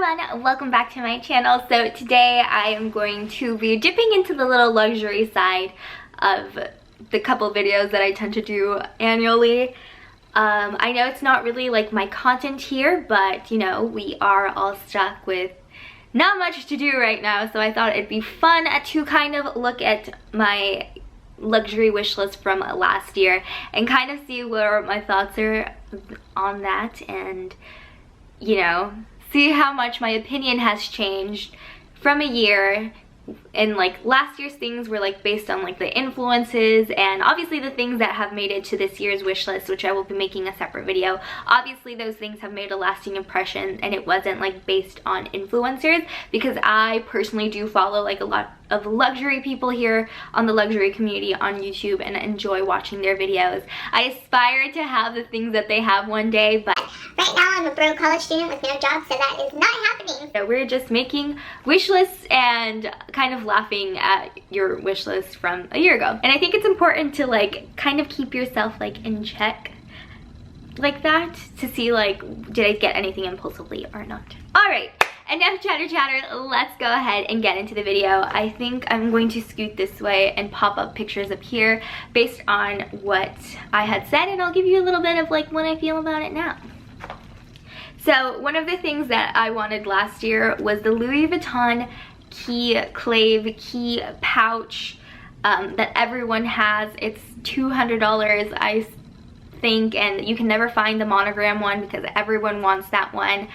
everyone, welcome back to my channel. So today I am going to be dipping into the little luxury side of the couple videos that I tend to do annually. I know it's not really like my content here, but you know, we are all stuck with not much to do right now, so I thought it'd be fun to kind of look at my luxury wish list from last year and kind of see where my thoughts are on that, and you know, see how much my opinion has changed from a year. And like last year's things were like based on like the influences and obviously the things that have made it to this year's wish list, which I will be making a separate video. Obviously those things have made a lasting impression and it wasn't like based on influencers, because I personally do follow like a lot of luxury people here on the luxury community on YouTube and enjoy watching their videos. I aspire to have the things that they have one day, but right now I'm a broke college student with no job, so that is not happening. So we're just making wish lists and kind of laughing at your wish list from a year ago. And I think it's important to like kind of keep yourself like in check like that to see like, did I get anything impulsively or not. Alright, enough chatter, let's go ahead and get into the video. I think I'm going to scoot this way and pop up pictures up here based on what I had said, and I'll give you a little bit of like what I feel about it now. So one of the things that I wanted last year was the Louis Vuitton key pouch that everyone has. It's $200 I think, and you can never find the monogram one because everyone wants that one.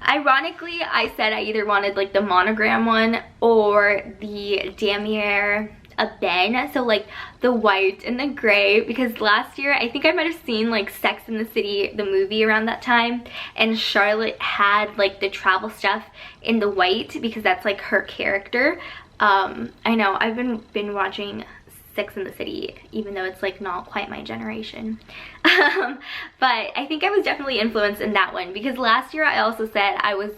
Ironically, I said I either wanted like the monogram one or the damier ebene, so like the white and the gray, because last year I think I might have seen like Sex and the City, the movie, around that time, and Charlotte had like the travel stuff in the white because that's like her character. I know I've been watching Sex and the City, even though it's like not quite my generation. But I think I was definitely influenced in that one, because last year I also said I was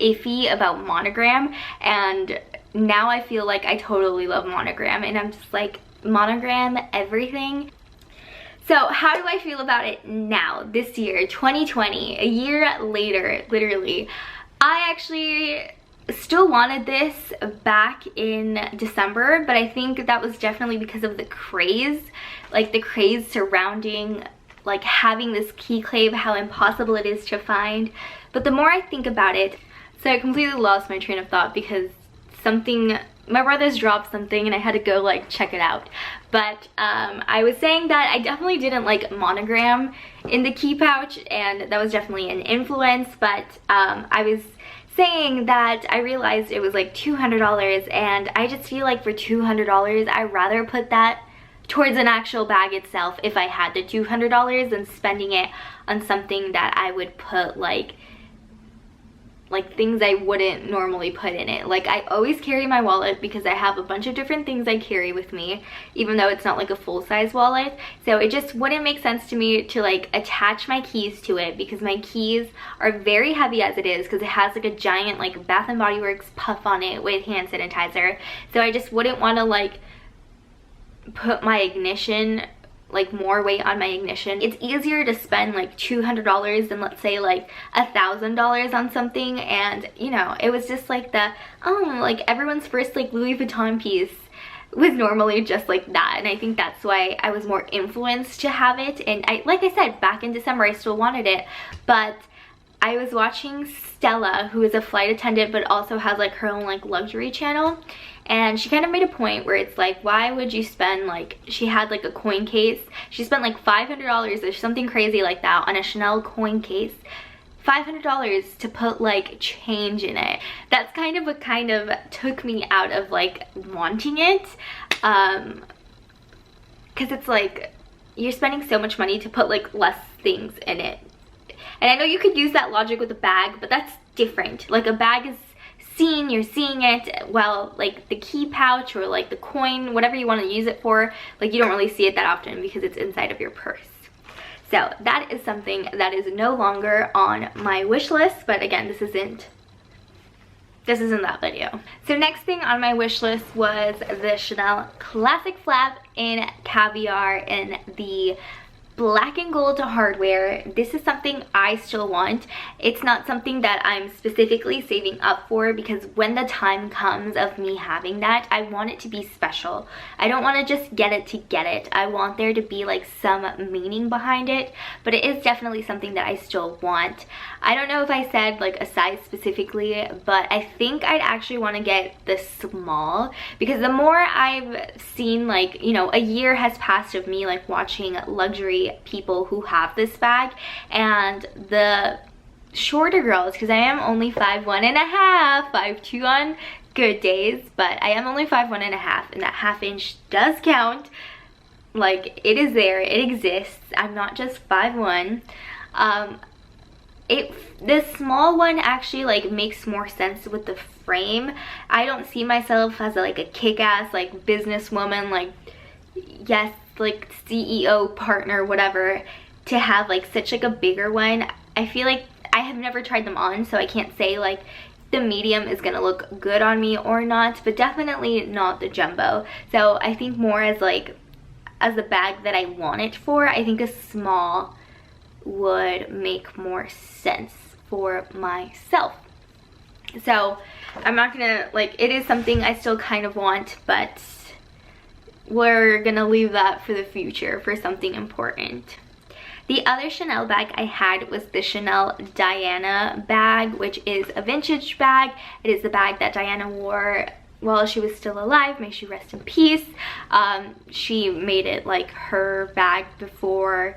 iffy about monogram, and now I feel like I totally love monogram, and I'm just like, monogram everything. So how do I feel about it now, this year, 2020, a year later, literally? I actually still wanted this back in December, but I think that was definitely because of the craze, like the craze surrounding like having this key clave, how impossible it is to find. But the more I think about it, so I completely lost my train of thought because my brothers dropped something and I had to go like check it out. But I was saying that I definitely didn't like monogram in the key pouch, and that was definitely an influence. But I was saying that I realized it was like $200, and I just feel like for $200 I'd rather put that towards an actual bag itself if I had the $200 than spending it on something that I would put like things I wouldn't normally put in it. Like I always carry my wallet because I have a bunch of different things I carry with me, even though it's not like a full-size wallet. So it just wouldn't make sense to me to like attach my keys to it, because my keys are very heavy as it is, because it has like a giant like Bath & Body Works puff on it with hand sanitizer. So I just wouldn't want to like put my ignition, like more weight on my ignition. It's easier to spend like $200 than let's say like $1,000 on something. And you know, it was just like the like everyone's first like Louis Vuitton piece was normally just like that, and I think that's why I was more influenced to have it. And like I said, back in December I still wanted it, but I was watching Stella, who is a flight attendant but also has like her own like luxury channel, and she kind of made a point where it's like, why would you spend like, she had like a coin case, she spent like $500 or something crazy like that on a Chanel coin case, $500 to put like change in it. That's kind of what kind of took me out of like wanting it, because it's like you're spending so much money to put like less things in it. And I know you could use that logic with a bag, but that's different. Like a bag is seen, you're seeing it, while like the key pouch or like the coin, whatever you want to use it for, like you don't really see it that often because it's inside of your purse. So that is something that is no longer on my wish list, but again, this isn't that video. So next thing on my wish list was the Chanel Classic Flap in Caviar in the black and gold hardware. This is something I still want. It's not something that I'm specifically saving up for, because when the time comes of me having that, I want it to be special. I don't want to just get it to get it. I want there to be like some meaning behind it, but it is definitely something that I still want. I don't know if I said like a size specifically, but I think I'd actually want to get the small, because the more I've seen, like, you know, a year has passed of me like watching luxury people who have this bag, and the shorter girls, because I am only 5'1" and a half, 5'2" on good days, but I am only 5'1" and a half, and that half inch does count. Like, it is there, it exists. I'm not just 5'1". The small one actually like makes more sense with the frame. I don't see myself as like a kick-ass like businesswoman, like, yes, like CEO, partner, whatever, to have like such like a bigger one. I feel like I have never tried them on, so I can't say like the medium is gonna look good on me or not, but definitely not the jumbo. So I think more as like, as the bag that I want it for, I think a small would make more sense for myself. So I'm not gonna, like, it is something I still kind of want, but we're gonna leave that for the future, for something important. The other Chanel bag I had was the Chanel Diana bag, which is a vintage bag. It is the bag that Diana wore while she was still alive. May she rest in peace. She made it like her bag before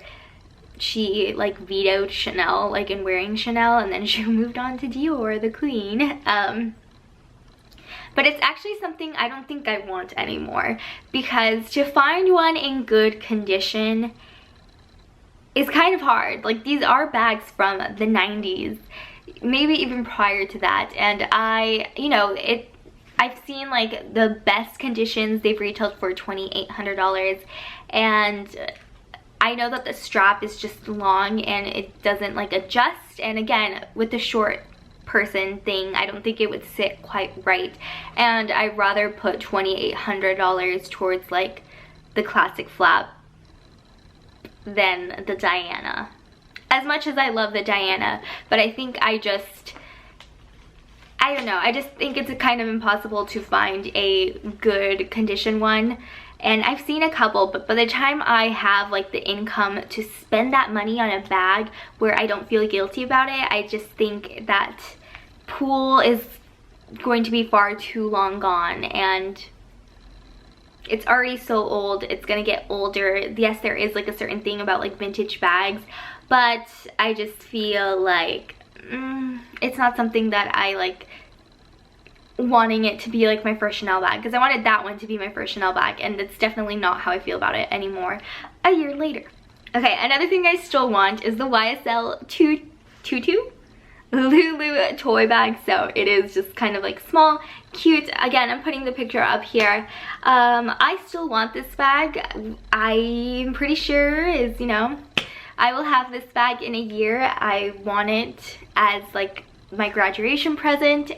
she like vetoed Chanel, like in wearing Chanel, and then she moved on to Dior, the queen. But it's actually something I don't think I want anymore, because to find one in good condition is kind of hard. Like, these are bags from the 90s, maybe even prior to that, and I've seen like the best conditions they've retailed for $2,800, and I know that the strap is just long and it doesn't like adjust, and again, with the short person thing, I don't think it would sit quite right, and I'd rather put $2,800 towards like the classic flap than the Diana. As much as I love the Diana, but I think I don't know, I just think it's kind of impossible to find a good condition one. And I've seen a couple, but by the time I have like the income to spend that money on a bag where I don't feel guilty about it, I just think that pool is going to be far too long gone, and it's already so old. It's gonna get older. Yes, there is like a certain thing about like vintage bags, but I just feel like it's not something that I like wanting it to be like my first Chanel bag, because I wanted that one to be my first Chanel bag, and it's definitely not how I feel about it anymore a year later. Okay, another thing I still want is the YSL Tutu Helloooo toy bag. So it is just kind of like small, cute. Again, I'm putting the picture up here. I still want this bag. I'm pretty sure is, you know, I will have this bag in a year. I want it as like my graduation present,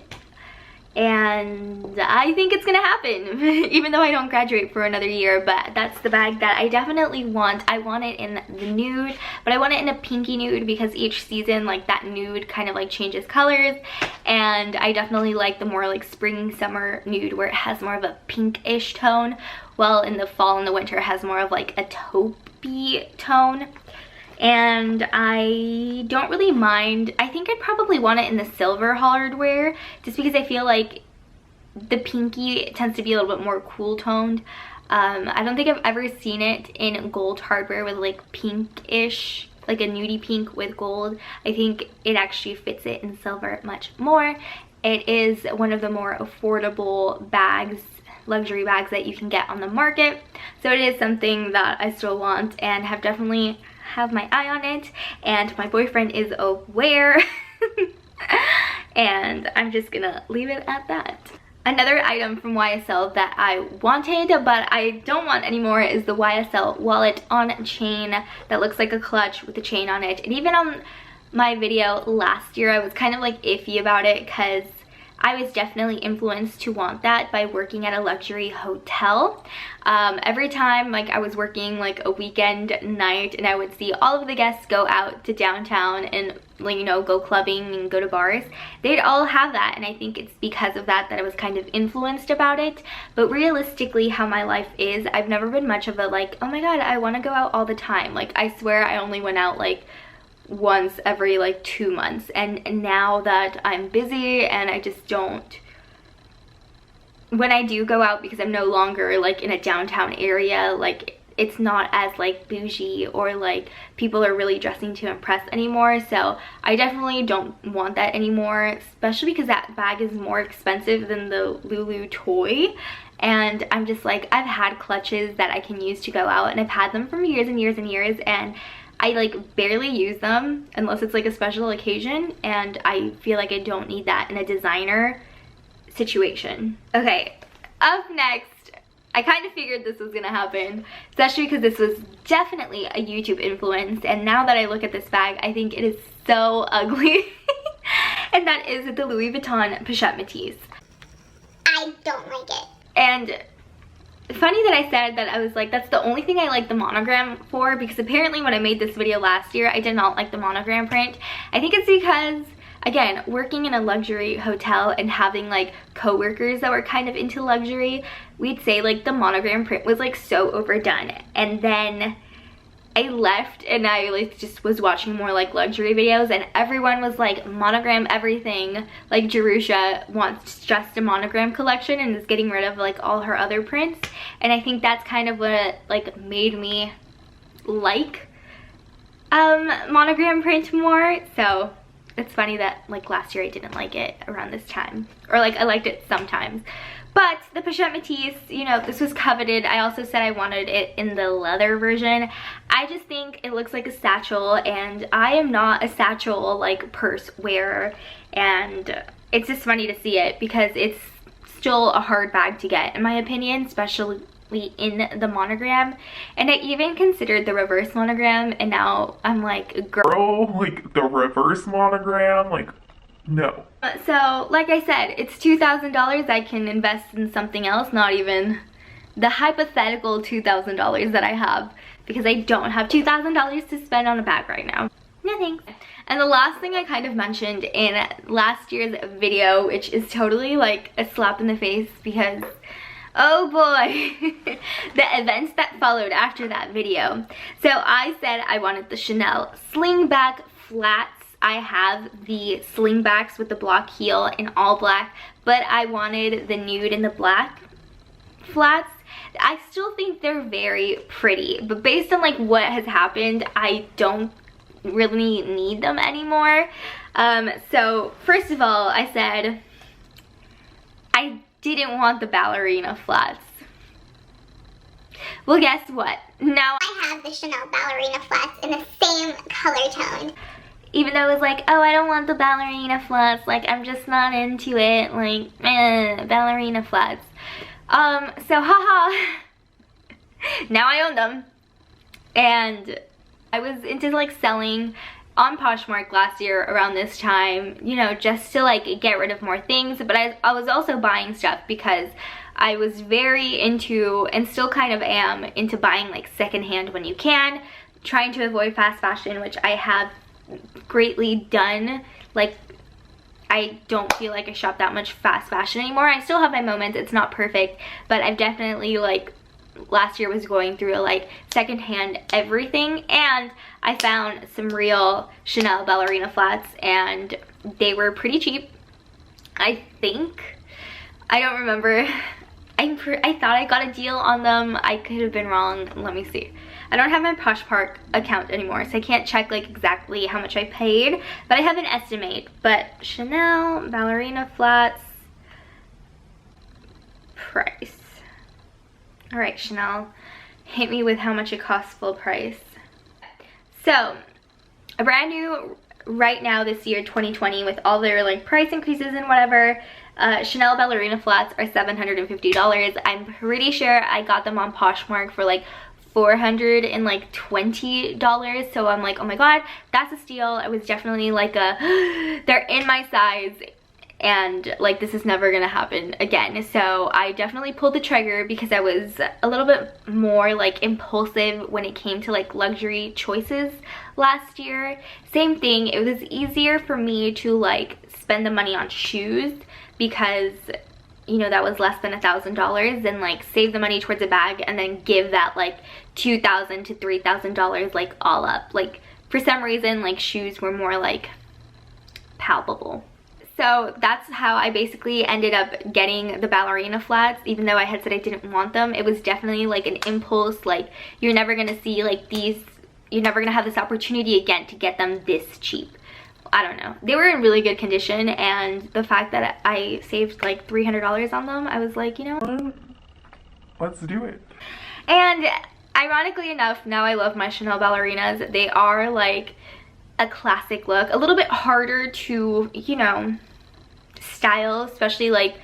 and I think it's gonna happen even though I don't graduate for another year. But that's the bag that I definitely want. I want it in the nude, but I want it in a pinky nude, because each season like that nude kind of like changes colors, and I definitely like the more like spring summer nude where it has more of a pinkish tone, while in the fall and the winter it has more of like a taupey tone. And I don't really mind. I think I'd probably want it in the silver hardware, just because I feel like the pinky tends to be a little bit more cool toned. I don't think I've ever seen it in gold hardware with like pinkish, like a nudie pink with gold. I think it actually fits it in silver much more. It is one of the more affordable bags, luxury bags that you can get on the market. So it is something that I still want and have definitely have my eye on it, and my boyfriend is aware. And I'm just gonna leave it at that. Another item from YSL that I wanted but I don't want anymore is the YSL wallet on chain that looks like a clutch with a chain on it. And even on my video last year I was kind of like iffy about it, because I was definitely influenced to want that by working at a luxury hotel. Every time like I was working like a weekend night and I would see all of the guests go out to downtown and, you know, go clubbing and go to bars, they'd all have that, and I think it's because of that that I was kind of influenced about it. But realistically, how my life is, I've never been much of a like, oh my god, I want to go out all the time. Like, I swear I only went out like once every like 2 months, and now that I'm busy and I just don't, when I do go out, because I'm no longer like in a downtown area, like it's not as like bougie or like people are really dressing to impress anymore. So I definitely don't want that anymore, especially because that bag is more expensive than the Helloooo toy. And I'm just like, I've had clutches that I can use to go out, and I've had them for years and years and years, and I like barely use them unless it's like a special occasion, and I feel like I don't need that in a designer situation. Okay, up next, I kind of figured this was gonna happen, especially because this was definitely a YouTube influence, and now that I look at this bag, I think it is so ugly. And that is the Louis Vuitton Pochette Métis. I don't like it. And funny that I said that, I was like, that's the only thing I like the monogram for, because apparently when I made this video last year, I did not like the monogram print. I think it's because, again, working in a luxury hotel and having like co-workers that were kind of into luxury, we'd say like the monogram print was like so overdone. And then I left and I like just was watching more like luxury videos, and everyone was like, monogram everything. Like Jerusha wants just a monogram collection and is getting rid of like all her other prints. And I think that's kind of what like made me like monogram print more. So it's funny that like last year I didn't like it around this time, or like I liked it sometimes. But the Pochette Métis, you know, this was coveted. I also said I wanted it in the leather version. I just think it looks like a satchel, and I am not a satchel like purse wearer, and it's just funny to see it because it's still a hard bag to get in my opinion, especially in the monogram. And I even considered the reverse monogram, and now I'm like, girl, like the reverse monogram, like no. So like I said, it's $2,000. I can invest in something else, not even the hypothetical $2,000 that I have, because I don't have $2,000 to spend on a bag right now. No thanks. And the last thing I kind of mentioned in last year's video, which is totally like a slap in the face, because oh boy, the events that followed after that video. So I said I wanted the Chanel slingback flats. I have the slingbacks with the block heel in all black, but I wanted the nude and the black flats. I still think they're very pretty, but based on like what has happened, I don't really need them anymore. So first of all, I said I didn't want the ballerina flats. Well, guess what? Now I have the Chanel ballerina flats in the same color tone. Even though it was like, oh, I don't want the ballerina flats, like I'm just not into it, like ballerina flats. So haha, now I own them. And I was into like selling on Poshmark last year around this time, you know, just to like get rid of more things. But I was also buying stuff because I was very into, and still kind of am, into buying like secondhand when you can, trying to avoid fast fashion, which I have greatly done. Like, I don't feel like I shop that much fast fashion anymore. I still have my moments, it's not perfect, but I've definitely like last year was going through like secondhand everything, and I found some real Chanel ballerina flats and they were pretty cheap, I think. I don't remember. I thought I got a deal on them. I could have been wrong. Let me see. I don't have my Poshmark account anymore, so I can't check like exactly how much I paid, but I have an estimate. But Chanel ballerina flats price. All right, Chanel, hit me with how much it costs full price. So a brand new right now this year, 2020, with all their like price increases and whatever, Chanel ballerina flats are $750. I'm pretty sure I got them on Poshmark for like $420. So I'm like, oh my god, that's a steal. I was definitely like a they're in my size, and like this is never gonna happen again. So I definitely pulled the trigger because I was a little bit more like impulsive when it came to like luxury choices last year. Same thing, it was easier for me to like spend the money on shoes because, you know, that was less than $1,000, than like save the money towards a bag and then give that like $2,000 to $3,000 like all up. Like for some reason, like shoes were more like palpable. So that's how I basically ended up getting the ballerina flats, even though I had said I didn't want them. It was definitely like an impulse, like you're never gonna see like these, you're never gonna have this opportunity again to get them this cheap. I don't know. They were in really good condition, and the fact that I saved like $300 on them, I was like, you know, let's do it. And ironically enough, now I love my Chanel ballerinas. They are like a classic look, a little bit harder to, you know, style, especially like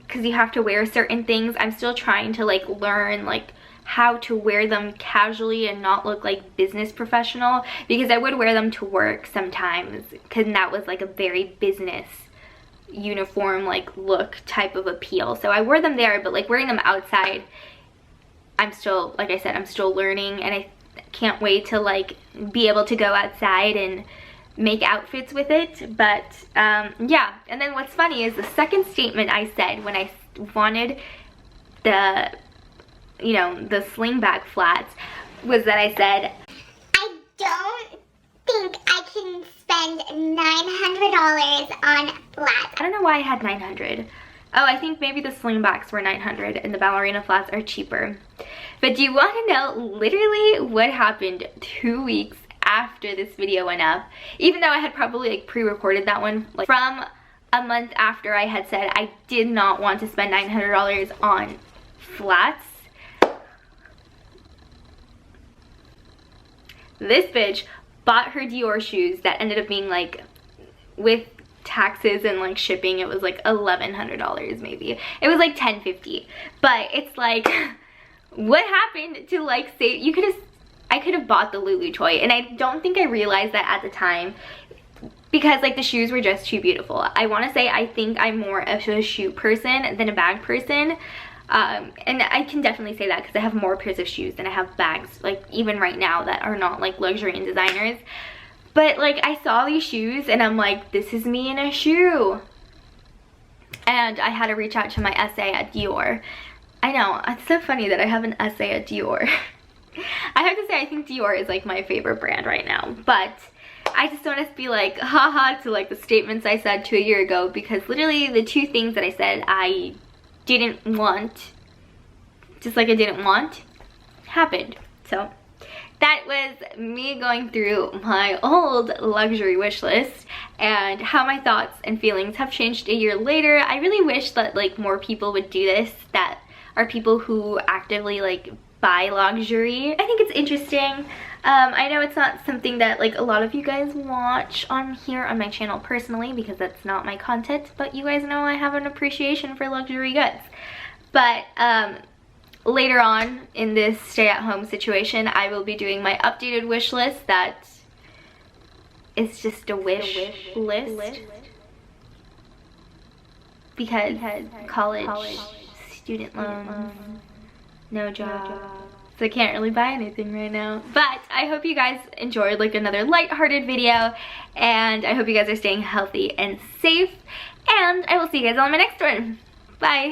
because you have to wear certain things. I'm still trying to like learn like how to wear them casually and not look like business professional, because I would wear them to work sometimes because that was like a very business uniform like look type of appeal. So I wore them there, but like wearing them outside, I'm still, like I said, I'm still learning, and I can't wait to like be able to go outside and make outfits with it. But yeah, and then what's funny is the second statement I said when I wanted the, you know, the sling bag flats was that I said, I don't think I can spend $900 on flats. I don't know why I had 900. Oh, I think maybe the slingbacks were 900 and the ballerina flats are cheaper. But do you want to know literally what happened 2 weeks after this video went up? Even though I had probably like pre-recorded that one, like from a month after I had said I did not want to spend $900 on flats, this bitch bought her Dior shoes that ended up being like, with taxes and like shipping, it was like $1,100 maybe. It was like $1,050. But it's like, what happened to like save? You could have, I could have bought the Lulu toy, and I don't think I realized that at the time because like the shoes were just too beautiful. I want to say I think I'm more of a shoe person than a bag person. And I can definitely say that because I have more pairs of shoes than I have bags, like even right now, that are not like luxury and designers. But like I saw these shoes and I'm like, this is me in a shoe. And I had to reach out to my essay at Dior. I know, it's so funny that I have an essay at Dior. I have to say, I think Dior is like my favorite brand right now. But I just want to be like, haha, to like the statements I said 2 years ago, because literally the two things that I said I didn't want, just like I didn't want, happened. So that was me going through my old luxury wish list and how my thoughts and feelings have changed a year later. I really wish that like more people would do this, that are people who actively like buy luxury. I think it's interesting. I know it's not something that like a lot of you guys watch on here on my channel personally, because that's not my content, but you guys know I have an appreciation for luxury goods. But later on in this stay-at-home situation, I will be doing my updated wish list that is just a wish list. Because college, student loans, no job. So I can't really buy anything right now. But I hope you guys enjoyed like another lighthearted video, and I hope you guys are staying healthy and safe, and I will see you guys on my next one. Bye.